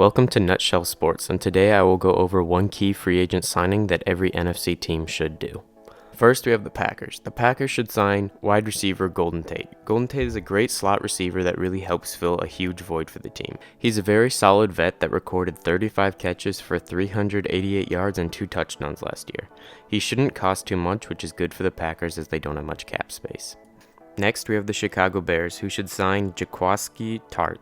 Welcome to Nutshell Sports, and today I will go over one key free agent signing that every NFC team should do. First, we have the Packers. The Packers should sign wide receiver Golden Tate. Golden Tate is a great slot receiver that really helps fill a huge void for the team. He's a very solid vet that recorded 35 catches for 388 yards and 2 touchdowns last year. He shouldn't cost too much, which is good for the Packers as they don't have much cap space. Next, we have the Chicago Bears, who should sign Jaquiski Tartt.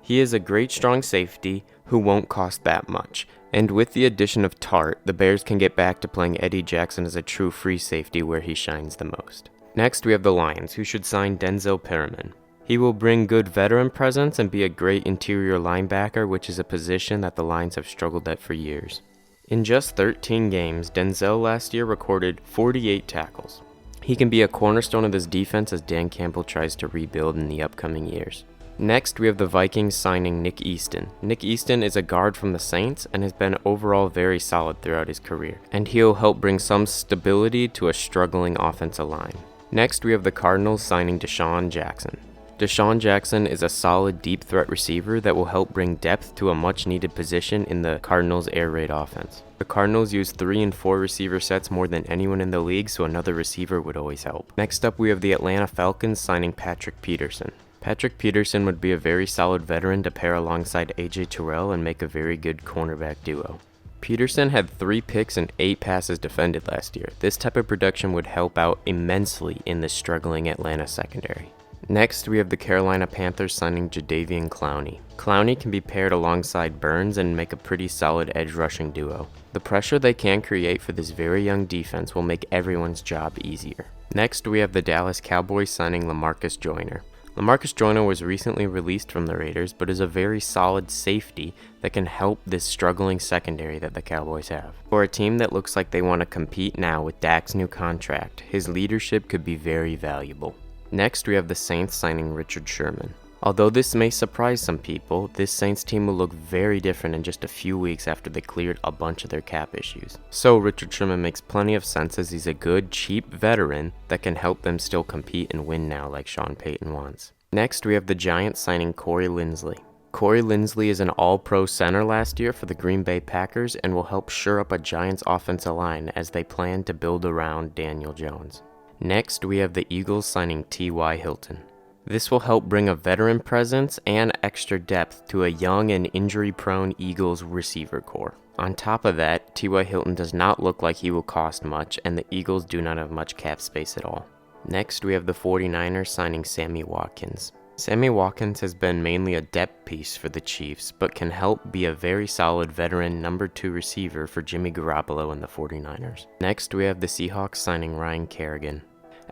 He is a great strong safety who won't cost that much. And with the addition of Tartt, the Bears can get back to playing Eddie Jackson as a true free safety where he shines the most. Next, we have the Lions, who should sign Denzel Perriman. He will bring good veteran presence and be a great interior linebacker, which is a position that the Lions have struggled at for years. In just 13 games, Denzel last year recorded 48 tackles. He can be a cornerstone of this defense as Dan Campbell tries to rebuild in the upcoming years. Next, we have the Vikings signing Nick Easton. Nick Easton is a guard from the Saints and has been overall very solid throughout his career, and he'll help bring some stability to a struggling offensive line. Next, we have the Cardinals signing Deshaun Jackson. Deshaun Jackson is a solid deep threat receiver that will help bring depth to a much needed position in the Cardinals' air raid offense. The Cardinals use 3 and 4 receiver sets more than anyone in the league, so another receiver would always help. Next up, we have the Atlanta Falcons signing Patrick Peterson. Patrick Peterson would be a very solid veteran to pair alongside AJ Terrell and make a very good cornerback duo. Peterson had 3 picks and 8 passes defended last year. This type of production would help out immensely in the struggling Atlanta secondary. Next, we have the Carolina Panthers signing Jadeveon Clowney. Clowney can be paired alongside Burns and make a pretty solid edge rushing duo. The pressure they can create for this very young defense will make everyone's job easier. Next, we have the Dallas Cowboys signing LaMarcus Joyner. LaMarcus Joyner was recently released from the Raiders, but is a very solid safety that can help this struggling secondary that the Cowboys have. For a team that looks like they want to compete now with Dak's new contract, his leadership could be very valuable. Next, we have the Saints signing Richard Sherman. Although this may surprise some people, this Saints team will look very different in just a few weeks after they cleared a bunch of their cap issues. So Richard Sherman makes plenty of sense as he's a good, cheap veteran that can help them still compete and win now like Sean Payton wants. Next, we have the Giants signing Corey Linsley. Corey Linsley is an all-pro center last year for the Green Bay Packers and will help shore up a Giants offensive line as they plan to build around Daniel Jones. Next, we have the Eagles signing T.Y. Hilton. This will help bring a veteran presence and extra depth to a young and injury-prone Eagles receiver core. On top of that, T.Y. Hilton does not look like he will cost much, and the Eagles do not have much cap space at all. Next, we have the 49ers signing Sammy Watkins. Sammy Watkins has been mainly a depth piece for the Chiefs, but can help be a very solid veteran number 2 receiver for Jimmy Garoppolo and the 49ers. Next, we have the Seahawks signing Ryan Kerrigan.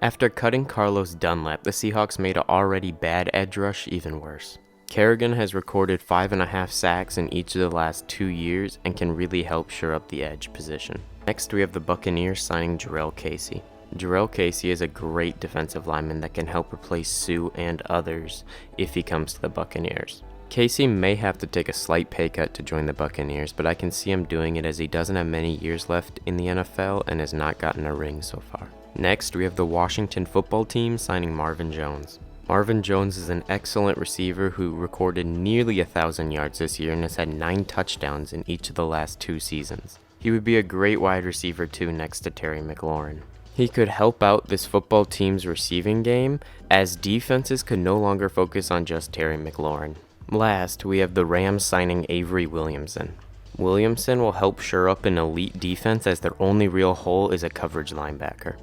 After cutting Carlos Dunlap, the Seahawks made an already bad edge rush even worse. Kerrigan has recorded 5.5 sacks in each of the last 2 years and can really help shore up the edge position. Next, we have the Buccaneers signing Jurrell Casey. Jurrell Casey is a great defensive lineman that can help replace Sue and others if he comes to the Buccaneers. Casey may have to take a slight pay cut to join the Buccaneers, but I can see him doing it as he doesn't have many years left in the NFL and has not gotten a ring so far. Next, we have the Washington football team signing Marvin Jones. Marvin Jones is an excellent receiver who recorded nearly 1,000 yards this year and has had 9 touchdowns in each of the last 2 seasons. He would be a great wide receiver too next to Terry McLaurin. He could help out this football team's receiving game as defenses could no longer focus on just Terry McLaurin. Last, we have the Rams signing Avery Williamson. Williamson will help shore up an elite defense as their only real hole is a coverage linebacker.